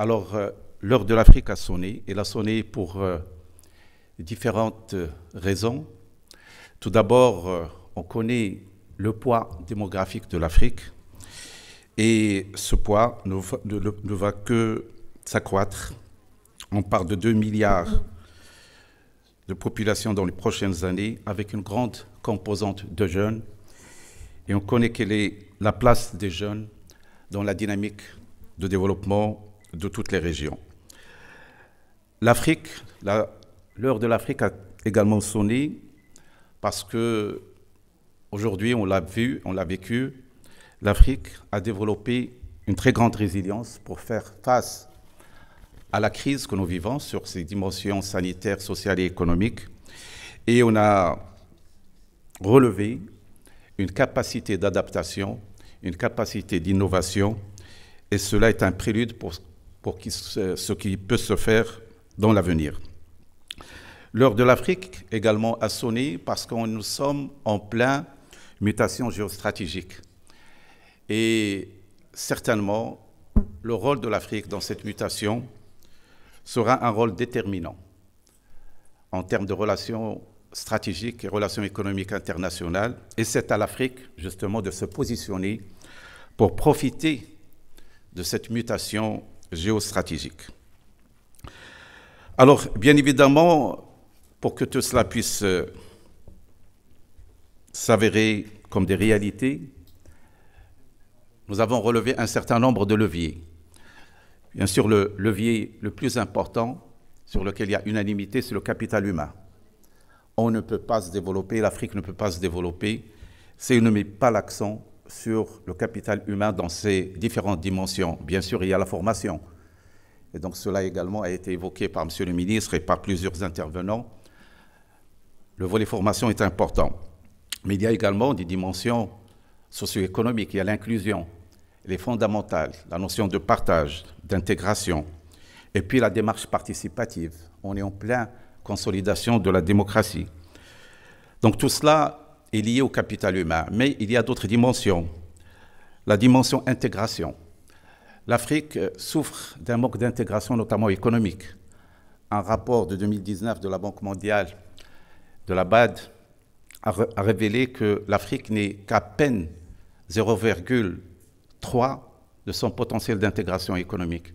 Alors, l'heure de l'Afrique a sonné. Elle a sonné pour différentes raisons. Tout d'abord, on connaît le poids démographique de l'Afrique et ce poids ne va que s'accroître. On parle de 2 milliards de population dans les prochaines années avec une grande composante de jeunes. Et on connaît quelle est la place des jeunes dans la dynamique de développement de toutes les régions. L'Afrique, l'heure de l'Afrique a également sonné parce que aujourd'hui, on l'a vu, on l'a vécu, l'Afrique a développé une très grande résilience pour faire face à la crise que nous vivons sur ses dimensions sanitaires, sociales et économiques. Et on a relevé une capacité d'adaptation, une capacité d'innovation, et cela est un prélude pour ce qui peut se faire dans l'avenir. L'heure de l'Afrique également a sonné parce que nous sommes en pleine mutation géostratégique. Et certainement, le rôle de l'Afrique dans cette mutation sera un rôle déterminant en termes de relations stratégiques et relations économiques internationales. Et c'est à l'Afrique, justement, de se positionner pour profiter de cette mutation géostratégique. Alors, bien évidemment, pour que tout cela puisse s'avérer comme des réalités, nous avons relevé un certain nombre de leviers. Bien sûr, le levier le plus important sur lequel il y a unanimité, c'est le capital humain. On ne peut pas se développer, l'Afrique ne peut pas se développer si on ne met pas l'accent sur le capital humain dans ses différentes dimensions. Bien sûr, il y a la formation. Et donc cela également a été évoqué par M. le ministre et par plusieurs intervenants. Le volet formation est important. Mais il y a également des dimensions socio-économiques. Il y a l'inclusion, elle est fondamentale, la notion de partage, d'intégration. Et puis la démarche participative. On est en pleine consolidation de la démocratie. Donc tout cela est lié au capital humain. Mais il y a d'autres dimensions. La dimension intégration. L'Afrique souffre d'un manque d'intégration, notamment économique. Un rapport de 2019 de la Banque mondiale, de la BAD, a révélé que l'Afrique n'est qu'à peine 0,3 de son potentiel d'intégration économique.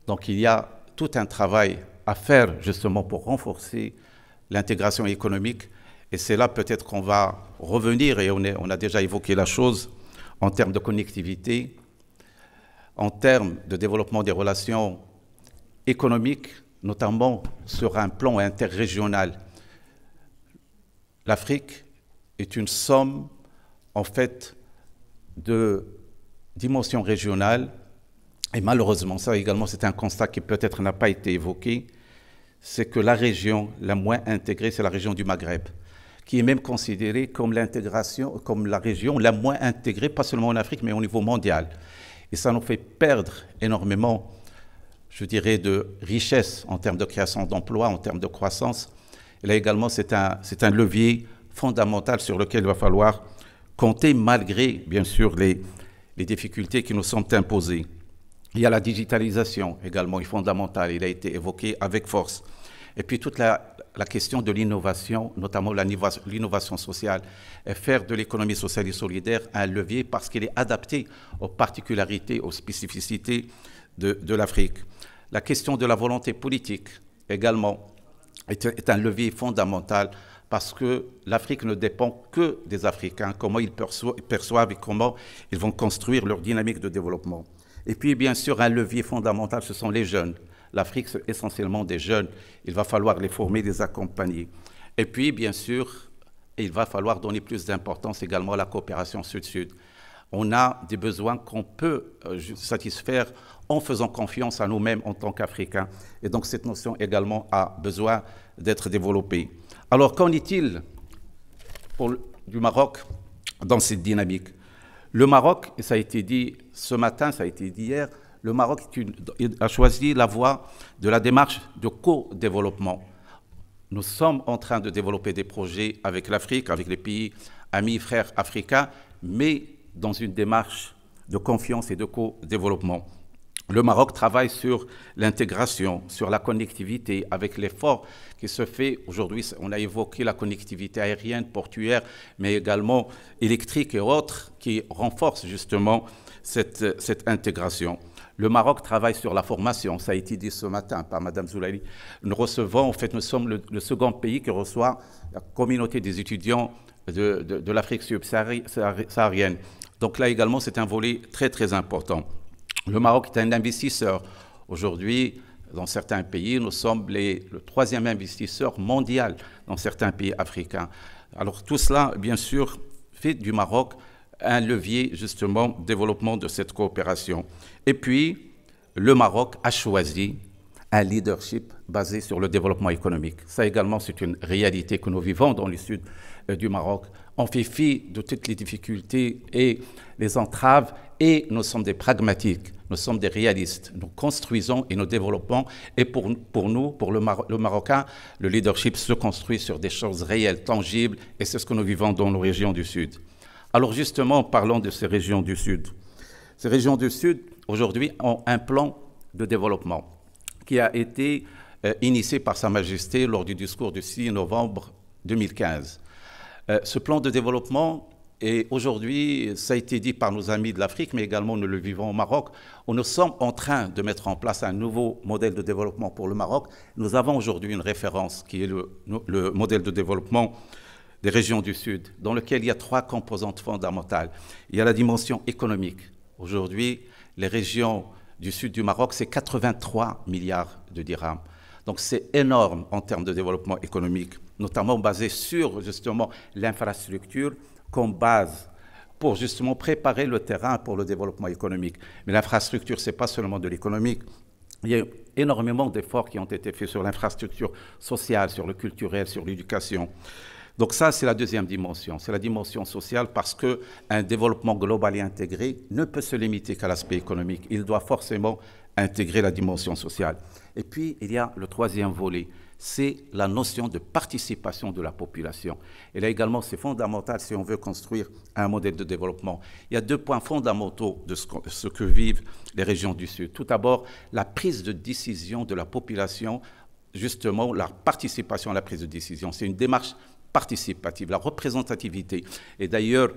Donc il y a tout un travail à faire justement pour renforcer l'intégration économique. Et c'est là peut-être qu'on va revenir, et on a déjà évoqué la chose, en termes de connectivité, en termes de développement des relations économiques, notamment sur un plan interrégional. L'Afrique est une somme, en fait, de dimensions régionales. Et malheureusement, ça également, c'est un constat qui peut-être n'a pas été évoqué, c'est que la région la moins intégrée, c'est la région du Maghreb, qui est même considérée comme comme la région la moins intégrée, pas seulement en Afrique, mais au niveau mondial. Et ça nous fait perdre énormément, je dirais, de richesse en termes de création d'emplois, en termes de croissance. Et là également, c'est un levier fondamental sur lequel il va falloir compter, malgré, bien sûr, les difficultés qui nous sont imposées. Il y a la digitalisation également, est fondamentale, il a été évoqué avec force. Et puis toute la question de l'innovation, notamment l'innovation sociale, et faire de l'économie sociale et solidaire un levier parce qu'il est adapté aux particularités, aux spécificités de l'Afrique. La question de la volonté politique également est un levier fondamental parce que l'Afrique ne dépend que des Africains, comment ils perçoivent et comment ils vont construire leur dynamique de développement. Et puis, bien sûr, un levier fondamental, ce sont les jeunes. L'Afrique, c'est essentiellement des jeunes. Il va falloir les former, les accompagner. Et puis, bien sûr, il va falloir donner plus d'importance également à la coopération sud-sud. On a des besoins qu'on peut satisfaire en faisant confiance à nous-mêmes en tant qu'Africains. Et donc, cette notion également a besoin d'être développée. Alors, qu'en est-il du Maroc dans cette dynamique? Le Maroc, et ça a été dit ce matin, ça a été dit hier, le Maroc a choisi la voie de la démarche de co-développement. Nous sommes en train de développer des projets avec l'Afrique, avec les pays amis, frères africains, mais dans une démarche de confiance et de co-développement. Le Maroc travaille sur l'intégration, sur la connectivité, avec l'effort qui se fait aujourd'hui. On a évoqué la connectivité aérienne, portuaire, mais également électrique et autres, qui renforcent justement cette intégration. Le Maroc travaille sur la formation, ça a été dit ce matin par Mme Zoulaili. Nous recevons, en fait, nous sommes le second pays qui reçoit la communauté des étudiants de l'Afrique subsaharienne. Donc là également, c'est un volet très, très important. Le Maroc est un investisseur. Aujourd'hui, dans certains pays, nous sommes le troisième investisseur mondial dans certains pays africains. Alors tout cela, bien sûr, fait du Maroc un levier, justement, de développement de cette coopération. Et puis, le Maroc a choisi un leadership basé sur le développement économique. Ça également, c'est une réalité que nous vivons dans le sud du Maroc. On fait fi de toutes les difficultés et les entraves et nous sommes des pragmatiques, nous sommes des réalistes. Nous construisons et nous développons. Et pour nous, pour le Marocain, le leadership se construit sur des choses réelles, tangibles, et c'est ce que nous vivons dans nos régions du Sud. Alors justement, parlons de ces régions du Sud. Ces régions du Sud, aujourd'hui, ont un plan de développement qui a été initié par Sa Majesté lors du discours du 6 novembre 2015. Ce plan de développement, et aujourd'hui, ça a été dit par nos amis de l'Afrique, mais également nous le vivons au Maroc, où nous sommes en train de mettre en place un nouveau modèle de développement pour le Maroc. Nous avons aujourd'hui une référence qui est le modèle de développement des régions du Sud, dans lequel il y a 3 composantes fondamentales. Il y a la dimension économique. Aujourd'hui, les régions du Sud du Maroc, c'est 83 milliards de dirhams. Donc c'est énorme en termes de développement économique, notamment basé sur justement l'infrastructure comme base pour justement préparer le terrain pour le développement économique. Mais l'infrastructure, ce n'est pas seulement de l'économique. Il y a énormément d'efforts qui ont été faits sur l'infrastructure sociale, sur le culturel, sur l'éducation. Donc ça, c'est la deuxième dimension. C'est la dimension sociale parce qu'un développement global et intégré ne peut se limiter qu'à l'aspect économique. Il doit forcément intégrer la dimension sociale. Et puis, il y a le troisième volet, c'est la notion de participation de la population. Et là également, c'est fondamental si on veut construire un modèle de développement. Il y a 2 points fondamentaux de ce que vivent les régions du Sud. Tout d'abord, la prise de décision de la population, justement, la participation à la prise de décision. C'est une démarche participative, la représentativité. Et d'ailleurs,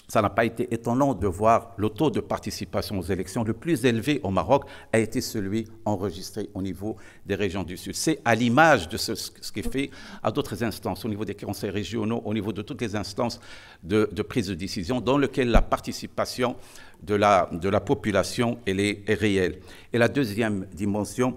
ça n'a pas été étonnant de voir le taux de participation aux élections le plus élevé au Maroc a été celui enregistré au niveau des régions du Sud. C'est à l'image de ce qui est fait à d'autres instances, au niveau des conseils régionaux, au niveau de toutes les instances de prise de décision, dans lesquelles la participation de la population elle est réelle. Et la deuxième dimension,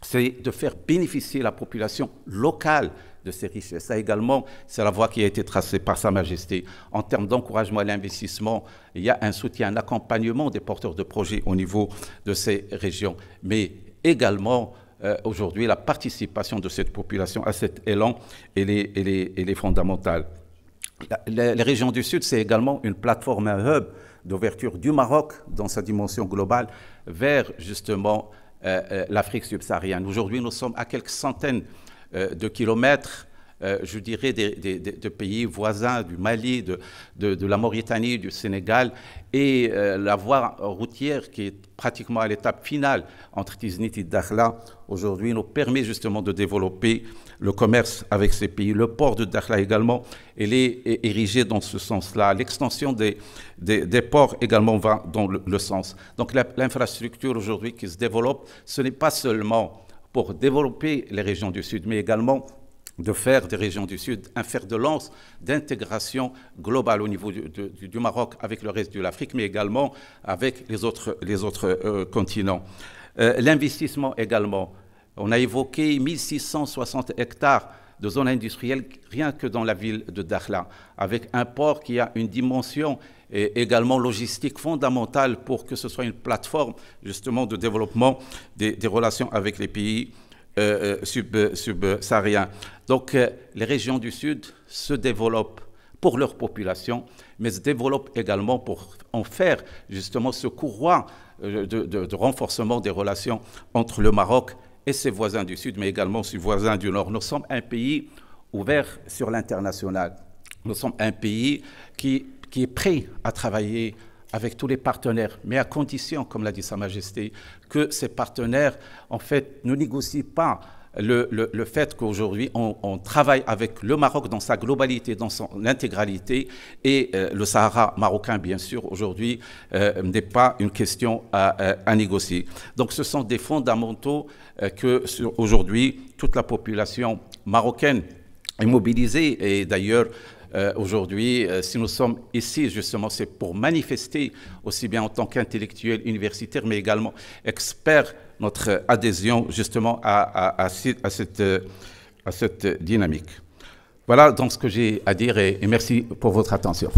c'est de faire bénéficier la population locale de ces richesses. Ça également, c'est la voie qui a été tracée par Sa Majesté. En termes d'encouragement à l'investissement, il y a un soutien, un accompagnement des porteurs de projets au niveau de ces régions. Mais également, aujourd'hui, la participation de cette population à cet élan, elle est fondamentale. Les régions du Sud, c'est également une plateforme, un hub d'ouverture du Maroc dans sa dimension globale vers justement l'Afrique subsaharienne. Aujourd'hui, nous sommes à quelques centaines de kilomètres, je dirais, de pays voisins, du Mali, de la Mauritanie, du Sénégal, et la voie routière qui est pratiquement à l'étape finale entre Tiznit et Dakhla, aujourd'hui, nous permet justement de développer le commerce avec ces pays. Le port de Dakhla également, il est érigé dans ce sens-là. L'extension des ports également va dans le sens. Donc l'infrastructure aujourd'hui qui se développe, ce n'est pas seulement pour développer les régions du Sud, mais également de faire des régions du Sud un fer de lance d'intégration globale au niveau du Maroc avec le reste de l'Afrique, mais également avec les autres continents. L'investissement également. On a évoqué 1660 hectares de zones industrielles rien que dans la ville de Dakhla, avec un port qui a une dimension et également logistique fondamentale pour que ce soit une plateforme justement de développement des relations avec les pays subsahariens. Donc les régions du Sud se développent pour leur population, mais se développent également pour en faire justement ce courroie de renforcement des relations entre le Maroc et ses voisins du Sud, mais également ses voisins du Nord. Nous sommes un pays ouvert sur l'international. Nous sommes un pays qui est prêt à travailler avec tous les partenaires, mais à condition, comme l'a dit Sa Majesté, que ces partenaires, en fait, ne négocient pas le fait qu'aujourd'hui, on travaille avec le Maroc dans sa globalité, dans son intégralité, et le Sahara marocain, bien sûr, aujourd'hui, n'est pas une question à négocier. Donc, ce sont des fondamentaux que, aujourd'hui, toute la population marocaine est mobilisée. Et d'ailleurs, aujourd'hui, si nous sommes ici, justement, c'est pour manifester, aussi bien en tant qu'intellectuels universitaires, mais également experts, notre adhésion, justement, à cette dynamique. Voilà donc ce que j'ai à dire et merci pour votre attention.